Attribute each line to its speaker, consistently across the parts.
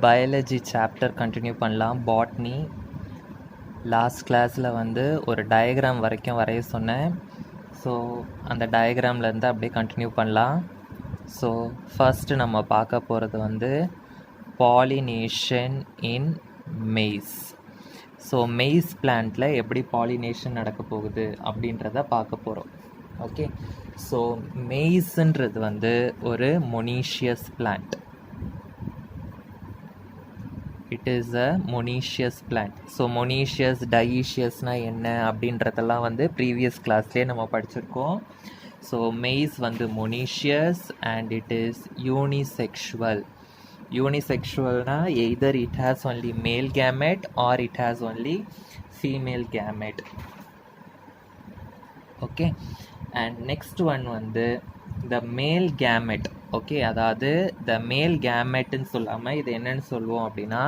Speaker 1: Biology chapter continue பண்ணலாம். Botany last கிளாஸில் வந்து ஒரு டயக்ராம் வரைக்கும் வரைய சொன்னேன். ஸோ அந்த டயக்ராம்லேருந்து அப்படியே கண்டினியூ பண்ணலாம். ஸோ ஃபஸ்ட்டு நம்ம பார்க்க போகிறது வந்து pollination in maize. So maize பிளான்ட்டில் எப்படி பாலினேஷன் நடக்க போகுது அப்படின்றத பார்க்க போகிறோம். ஓகே, ஸோ மெய்ஸுன்றது வந்து ஒரு monoecious plant. It is a monoecious plant. So monoecious டைஈஷியஸ்னால் என்ன அப்படின்றதெல்லாம் வந்து ப்ரீவியஸ் கிளாஸ்லேயே நம்ம படிச்சிருக்கோம். ஸோ மெய்ஸ் வந்து monoecious and it is unisexual. யூனிசெக்ஷுவல்னால் either it has only male gamete or it has only female gamete. Okay, and next one வந்து த மேல் கேமெட். ஓகே, அதாவது த மேல் கேமெட்னு சொல்லாமல் இது என்னன்னு சொல்லுவோம் அப்படின்னா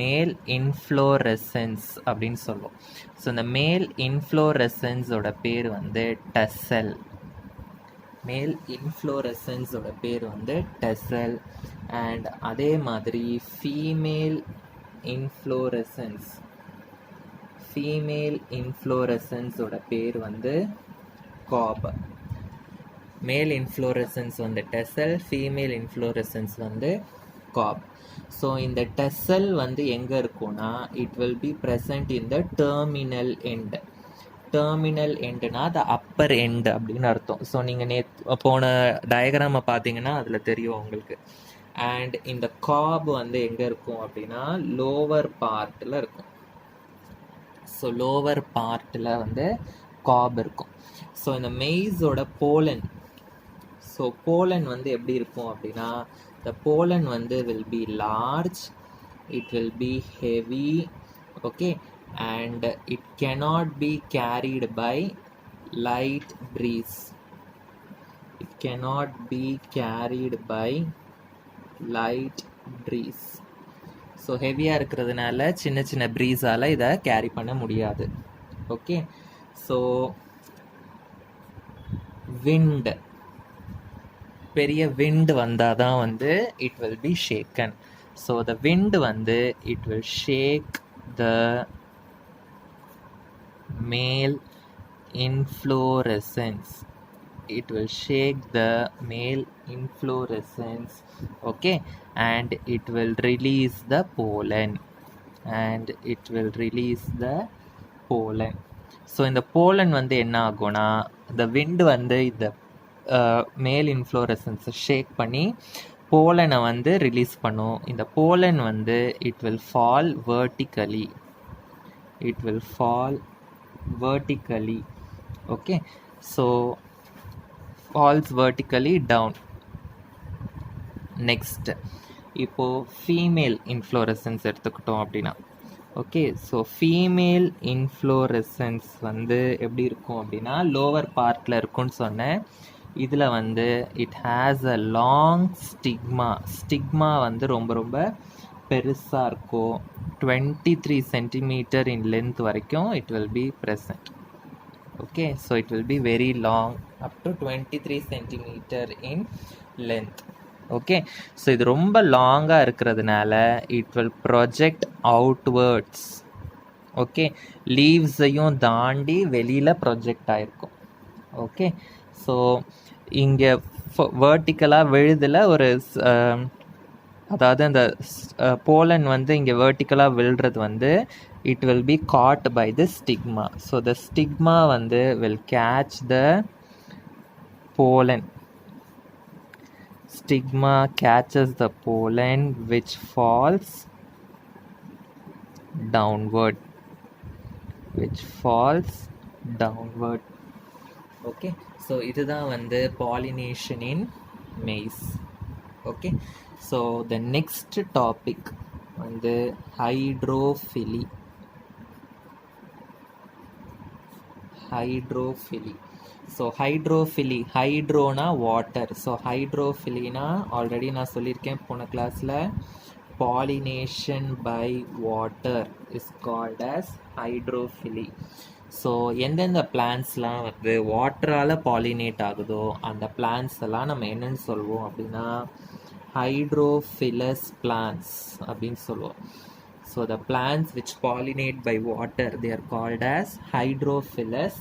Speaker 1: மேல் இன்ஃப்ளோரெசன்ஸ் அப்படின்னு சொல்லுவோம். ஸோ இந்த மேல் இன்ஃப்ளோரெசன்ஸோட பேர் வந்து டெசல். மேல் இன்ஃப்ளோரெசன்ஸோட பேர் வந்து டெசல். அண்ட் அதே மாதிரி ஃபீமேல் இன்ஃப்ளோரெசன்ஸ், ஃபீமேல் இன்ஃப்ளோரெசன்ஸோட பேர் வந்து காப். மேல் இன்ஃப்ளோரெசன்ஸ் வந்து டெசல், ஃபீமேல் இன்ஃப்ளோரெசன்ஸ் வந்து காப். ஸோ இந்த டெசல் வந்து எங்கே இருக்கும்னா it will be present in the terminal end. Terminal எண்டுனா த அப்பர் எண்ட் அப்படின்னு அர்த்தம். ஸோ நீங்கள் போன டயக்ராமை பார்த்தீங்கன்னா அதில் தெரியும் உங்களுக்கு. அண்ட் இந்த காப் வந்து எங்கே இருக்கும் அப்படின்னா லோவர் பார்ட்டில் இருக்கும். ஸோ லோவர் பார்ட்டில் வந்து காப் இருக்கும். ஸோ இந்த மெய்ஸோட போலன், ஸோ போலன் வந்து எப்படி இருக்கும் அப்படின்னா த போலன் வந்து will B large, it will B heavy, okay, and it cannot be carried by light breeze. It cannot be carried by light breeze. So ஹெவியாக இருக்கிறதுனால சின்ன சின்ன ப்ரீஸால் இதை கேரி பண்ண முடியாது. ஓகே, ஸோ விண்ட், பெரிய விண்ட் வந்தால் தான் வந்து it will B shake hand. So the wind வந்து இட் வில் ஷேக் த மேல் inflorescence. It will shake the male inflorescence, okay, and it will release the pollen, and it will release the pollen. So இந்த pollen வந்து என்ன ஆகும்னா the wind வந்து இந்த மேல் இன்ஃப்ளோரசன்ஸை ஷேக் பண்ணி போலனை வந்து ரிலீஸ் பண்ணும். இந்த போலன் வந்து it will fall vertically. It will fall vertically. Okay, so falls vertically down. Next, இப்போ ஃபீமேல் இன்ஃப்ளோரசன்ஸ் எடுத்துக்கிட்டோம் அப்படின்னா ஓகே, ஸோ ஃபீமேல் இன்ஃப்ளோரசன்ஸ் வந்து எப்படி இருக்கும் அப்படின்னா லோவர் பார்ட்டில் இருக்கும்னு சொன்னேன். இதில் வந்து it has a long stigma. Stigma வந்து ரொம்ப ரொம்ப பெருசாக இருக்கும். 23 சென்டிமீட்டர் இன் லென்த் வரைக்கும் it will be present. Okay, so it will be very long up to 23 centimetre in length. Okay, so இது ரொம்ப லாங்காக இருக்கிறதுனால it will project outwards. Okay, லீவ்ஸையும் தாண்டி வெளியில் ப்ரொஜெக்ட் ஆகிருக்கும். ஓகே, ஸோ இங்கே வேர்ட்டிக்கலாக விழுதில் ஒரு அதாவது அந்த போலன் வந்து இங்கே வேர்ட்டிக்கலாக விழுறது வந்து it will be caught by the stigma. So the stigma வந்து will catch the pollen. Stigma catches the pollen which falls downward. Which falls downward. Okay, so இதுதான் வந்து pollination in maize. Okay, so the next topic வந்து hydrophily. Hydrophily. So hydrophily, ஹைட்ரோனா water. So ஹைட்ரோஃபிலினா already நான் சொல்லியிருக்கேன் போன கிளாஸில், pollination by water is called as hydrophily. So எந்தெந்த பிளான்ஸ்லாம் வந்து வாட்டரால் பாலினேட் ஆகுதோ அந்த பிளான்ஸ் எல்லாம் நம்ம என்னென்னு சொல்லுவோம் அப்படின்னா ஹைட்ரோஃபிலஸ் plants அப்படின்னு சொல்லுவோம். So the plants which pollinate by water they are called as hydrophilous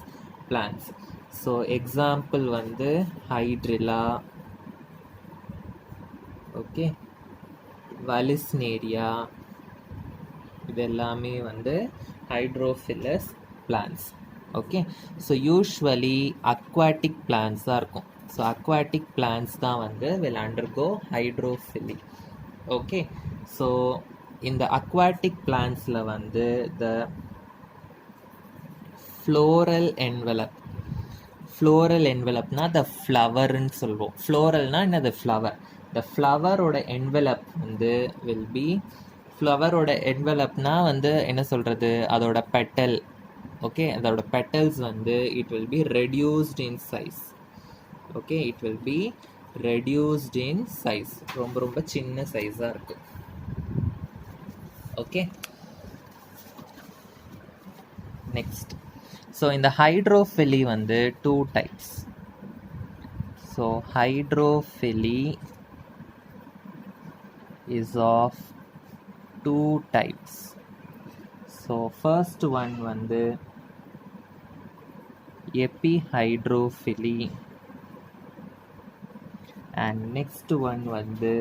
Speaker 1: plants. So example வந்து ஹைட்ரில்லா, ஓகே, வலிஸ்னேரியா, இது எல்லாமே வந்து hydrophilous plants. Okay, so usually aquatic plants தான் இருக்கும். ஸோ அக்வாட்டிக் பிளான்ஸ் தான் வந்து will undergo hydrophily. Okay, so இந்த aquatic பிளான்ஸில் வந்து த ஃப்ளோரல் என்வலப், ஃப்ளோரல் என்வலப்னா த ஃப்ளவர்ன்னு சொல்லுவோம். ஃப்ளோரல்னா என்னது? ஃப்ளவர். த ஃப்ளவரோட என்வலப் வந்து வில் பி, ஃப்ளவரோட என்வலப்னா வந்து என்ன சொல்கிறது, அதோட பெட்டல். ஓகே, அதோட பெட்டல்ஸ் வந்து it will be reduced in size. Okay, it will be reduced in size, ரொம்ப ரொம்ப சின்ன சைஸாக இருக்கும். Okay, next. ஸோ இந்த ஹைட்ரோஃபிலி வந்து 2 types. So hydrophily is of 2 types. So first one வந்து எபிஹைட்ரோஃபிலி and next one வந்து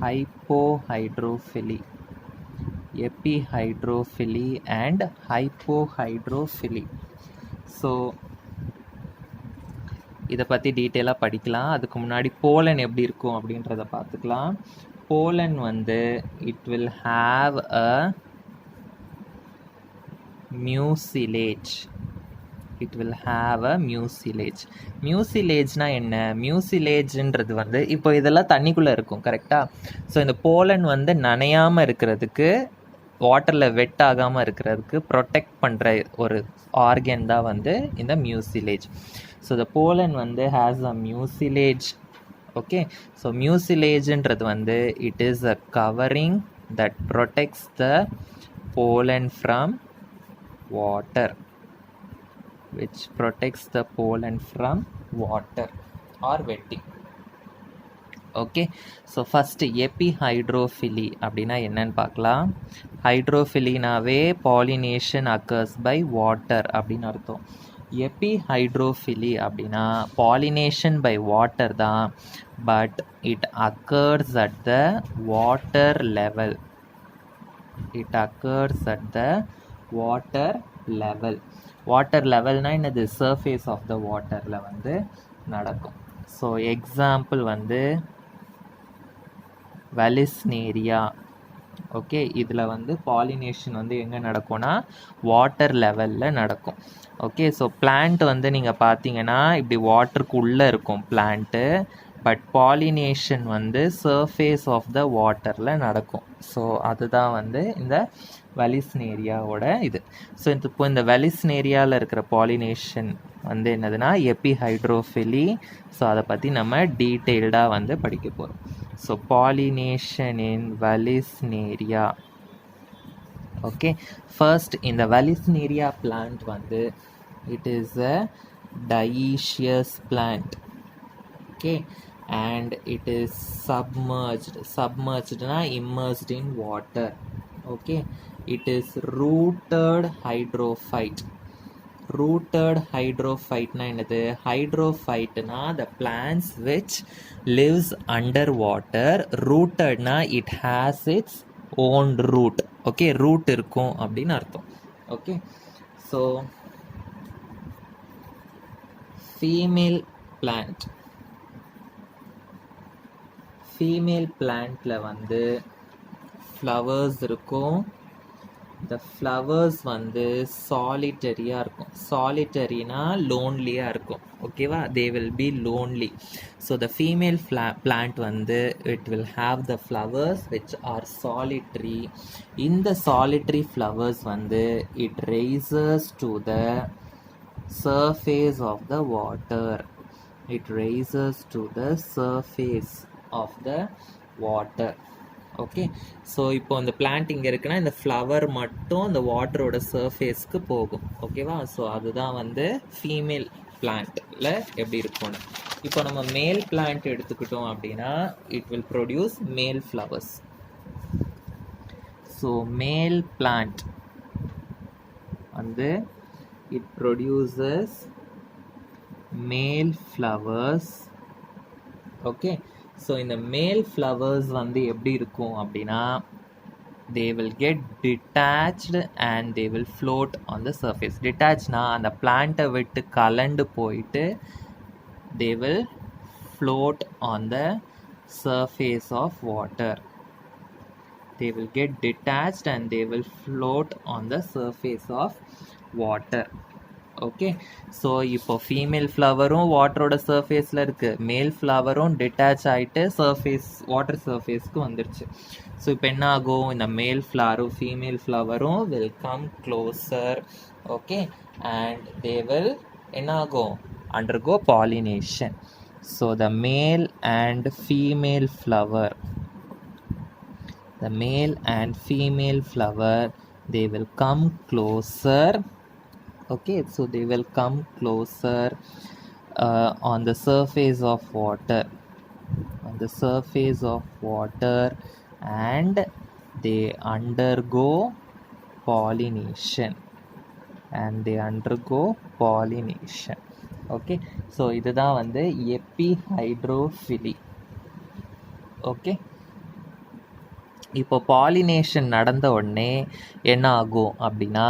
Speaker 1: hypohydrophily. Epihydrophily and hypohydrophily. So இதை பற்றி டீட்டெயிலாக படிக்கலாம். அதுக்கு முன்னாடி போலன் எப்படி இருக்கும் அப்படின்றத பார்த்துக்கலாம். போலன் வந்து it will have a mucilage. It will have a mucilage. மியூசிலேஜ்னா என்ன? மியூசிலேஜ்ன்றது வந்து இப்போ இதெல்லாம் தண்ணிக்குள்ளே இருக்கும், கரெக்டாக? ஸோ இந்த போலன் வந்து நனையாமல் இருக்கிறதுக்கு, வாட்டரில் வெட் ஆகாமல் இருக்கிறதுக்கு ப்ரொடெக்ட் பண்ணுற ஒரு ஆர்கன் தான் வந்து இந்த மியூசிலேஜ். ஸோ த போலன் வந்து has a mucilage. Okay, so மியூசிலேஜ்ன்றது வந்து it is a covering that protects the pollen from water, which protects the pollen from water or wetting. Okay, so first epihydrophily அப்படின்னா என்னன்னு பார்க்கலாம். ஹைட்ரோஃபிலினாவே pollination occurs by water அப்படின்னு அர்த்தம். Epihydrophily அப்படின்னா pollination by water தான், but it occurs at the water level. It occurs at the water level. Water லெவல்னால் என்னது? சர்ஃபேஸ் ஆஃப் த வாட்டரில் வந்து நடக்கும். ஸோ எக்ஸாம்பிள் வந்து வலிஸ்னேரியா. ஓகே, இதில் வந்து பாலினேஷன் வந்து எங்கே நடக்கும்னா வாட்டர் லெவலில் நடக்கும். ஓகே, ஸோ பிளான்ட் வந்து நீங்கள் பார்த்தீங்கன்னா இப்படி வாட்டருக்கு உள்ளே இருக்கும் பிளான்ட்டு, பட் பாலினேஷன் வந்து சர்ஃபேஸ் ஆஃப் த வாட்டரில் நடக்கும். ஸோ அதுதான் வந்து இந்த வலிஸ்னேரியாவோட இது. ஸோ இப்போ இந்த வலிஸ்னேரியாவில் இருக்கிற பாலினேஷன் வந்து என்னதுன்னா எபிஹைட்ரோஃபிலி. ஸோ அதை பற்றி நம்ம டீட்டெயில்டாக வந்து படிக்க போகிறோம். ஸோ பாலினேஷன் இன் வலிஸ்னேரியா. ஓகே, ஃபர்ஸ்ட் இந்த வலிஸ்னேரியா பிளான்ட் வந்து it is a dioecious plant. Okay, and it is submerged. Submerged na immersed in water. Okay, it is rooted hydrophyte. Rooted hydrophyte na enadhu? Hydrophyte na the plants which lives under water. Rooted na it has its own root. Okay, root இருக்கும் அப்படின்னு அர்த்தம். Okay, so female plant. Female பிளான்ட்டில் வந்து flowers இருக்கும். இந்த flowers வந்து சாலிட்டரியாக இருக்கும். சாலிட்டரினா லோன்லியாக இருக்கும். ஓகேவா? They will be lonely. So the female plant வந்து it will have the flowers which are solitary. இந்த சாலிட்ரி ஃப்ளவர்ஸ் வந்து it rises to the surface of the water. It rises to the surface of the water. Okay, so இப்போ இந்த plant இங்கே இருக்குன்னா இந்த flower மட்டும் இந்த வாட்டரோட சர்ஃபேஸ்க்கு போகும். ஓகேவா? ஸோ அதுதான் வந்து ஃபீமேல் பிளான்ட்டில் எப்படி இருக்கும்னு. இப்போ நம்ம மேல் பிளான்ட் எடுத்துக்கிட்டோம் அப்படின்னா it will produce male flowers. So male plant வந்து it produces male flowers. Okay, so இந்த male flowers வந்து எப்படி இருக்கும் அப்படின்னா they will get detached and they will float on the surface. Detachedனா அந்த பிளான்ட்டை விட்டு கலண்டு போயிட்டு they will float on the surface of water. They will get detached and they will float on the surface of water. Okay, so இப்போ female ஃப்ளவரும் வாட்டரோட சர்ஃபேஸில் இருக்குது, மேல் ஃப்ளவரும் டிட்டாச் ஆகிட்டு சர்ஃபேஸ் வாட்டர் சர்ஃபேஸ்க்கு வந்துருச்சு. ஸோ இப்போ என்ன ஆகும், இந்த மேல் ஃப்ளவரும் ஃபீமேல் ஃப்ளவரும் will come closer. Okay, and they will என்ன ஆகும், undergo pollination. So the male and female flower, the male and female flower, they will come closer. Okay, so they will come closer on the surface of water, on the surface of water, and they undergo pollination, and they undergo pollination. Okay, so இதுதான் வந்து எபிஹைட்ரோஃபிலி. Okay, இப்போ pollination நடந்த உடனே என்ன ஆகும் அப்படின்னா,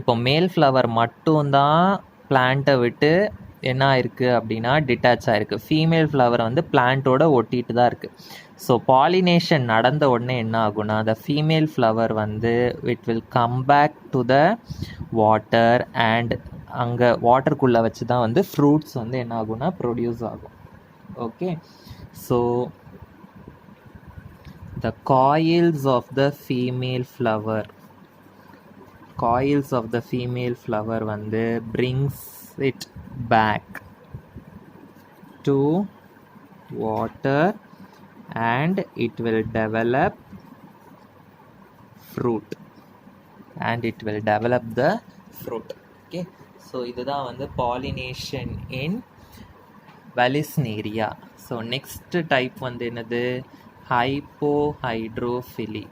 Speaker 1: இப்போ மேல் ஃப்ளவர் மட்டும்தான் பிளான்ட்டை விட்டு என்ன ஆயிருக்கு அப்படின்னா டிட்டாச் ஆகிருக்கு. ஃபீமேல் ஃப்ளவர் வந்து பிளான்ட்டோட ஒட்டிட்டு தான் இருக்குது. ஸோ பாலினேஷன் நடந்த உடனே என்ன ஆகும்னா, the ஃபீமேல் ஃப்ளவர் வந்து it will come back to the water, and அங்கே வாட்டருக்குள்ளே வச்சு தான் வந்து ஃப்ரூட்ஸ் வந்து என்ன ஆகும்னா ப்ரொடியூஸ் ஆகும். Okay, so the coils of the female flower, coils of the female flower வந்து brings it back to water and it will develop fruit, and it will develop the fruit. Okay, so இதுதான் வந்து pollination in Vallisneria. so next type வந்து என்னது, hypohydrophily.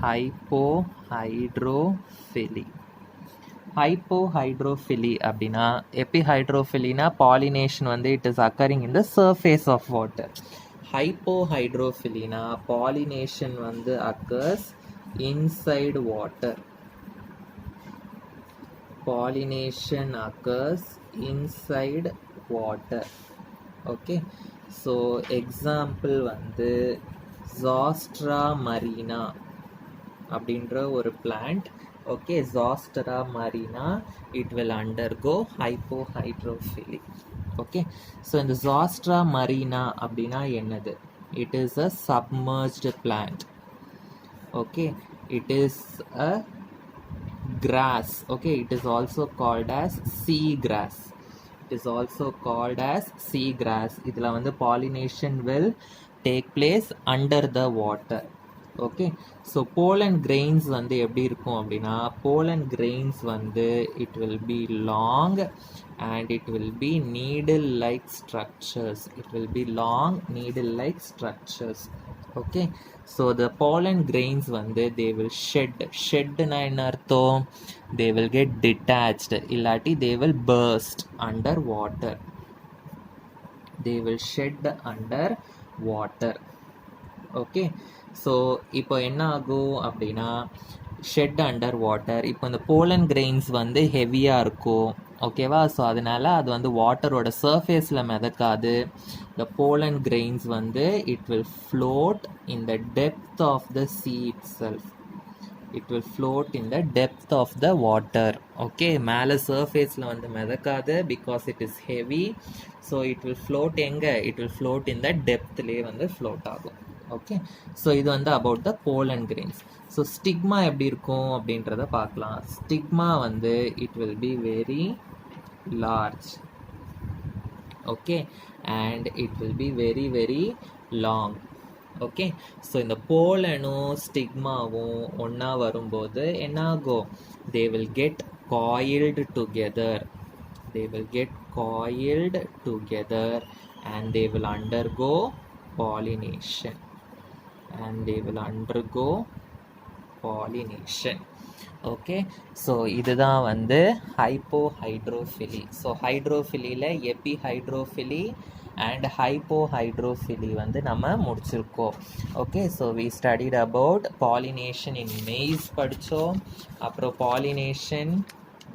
Speaker 1: hypohydrophily hypohydrophily அப்படின்னா, எபிஹைட்ரோஃபிலினா pollination வந்து it is occurring in the surface of water. ஹைப்போஹைட்ரோஃபிலினா pollination வந்து occurs inside water. pollination occurs inside water. Okay, so example வந்து Zostera marina அப்படின்ற ஒரு plant. Okay, Zostera marina, it will undergo hypohydrophily. Okay, so இந்த Zostera marina அப்படின்னா என்னது, it is a submerged plant. Okay, it is a grass. Okay, it is also called as sea grass. It is also called as sea grass. இதுல வந்து pollination will take place under the water. Okay, so pollen grains வந்து எப்படி இருக்கும் அப்படின்னா, pollen grains வந்து it will be long and it will be needle like structures. It will be long needle like structures. Okay, so the pollen grains வந்து they will shedனா என்ன அர்த்தம், they will get detached, இல்லாட்டி they will burst under water. They will shed under water. Okay, so இப்போ என்ன ஆகும் அப்படின்னா, shed under water. இப்போ இந்த போலன் கிரெயின்ஸ் வந்து ஹெவியாக இருக்கும். ஓகேவா, ஸோ அதனால அது வந்து வாட்டரோட சர்ஃபேஸில் மிதக்காது. the pollen grains வந்து it will float in the depth of the sea itself. It will float in the depth of the water. Okay, மேலே சர்ஃபேஸில் வந்து மிதக்காது because it is heavy. so it will float எங்கே, it will float in the depthலே வந்து float ஆகும். Okay, so இது வந்து about the pollen grains. So stigma எப்படி இருக்கும் அப்படின்றத பார்க்கலாம். ஸ்டிக்மா வந்து it will be very large. Okay, and it will be very very long. Okay, so இந்த போலனும் ஸ்டிக்மாவும் ஒன்றா வரும்போது என்ன ஆகும், they will get coiled together. they will get coiled together and they will undergo pollination. Okay, so இதுதான் வந்து ஹைப்போஹைட்ரோஃபிலி. So ஹைட்ரோஃபிலியில் எபிஹைட்ரோஃபிலி and ஹைப்போஹைட்ரோஃபிலி வந்து நம்ம முடிச்சிருக்கோம். Okay, so we studied about pollination in maize படித்தோம். அப்புறம் பாலினேஷன்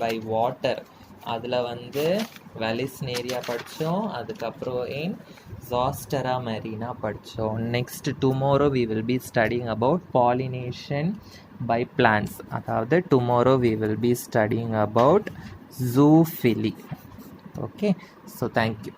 Speaker 1: பை வாட்டர், அதில் வந்து வெலிஸ்னேரியா படித்தோம். அதுக்கப்புறம் இன் ஜாஸ்டரா மெரினா படித்தோம். Next tomorrow we will be studying about pollination by plants. அதாவது tomorrow we will be studying about zoophily. Okay, so thank you.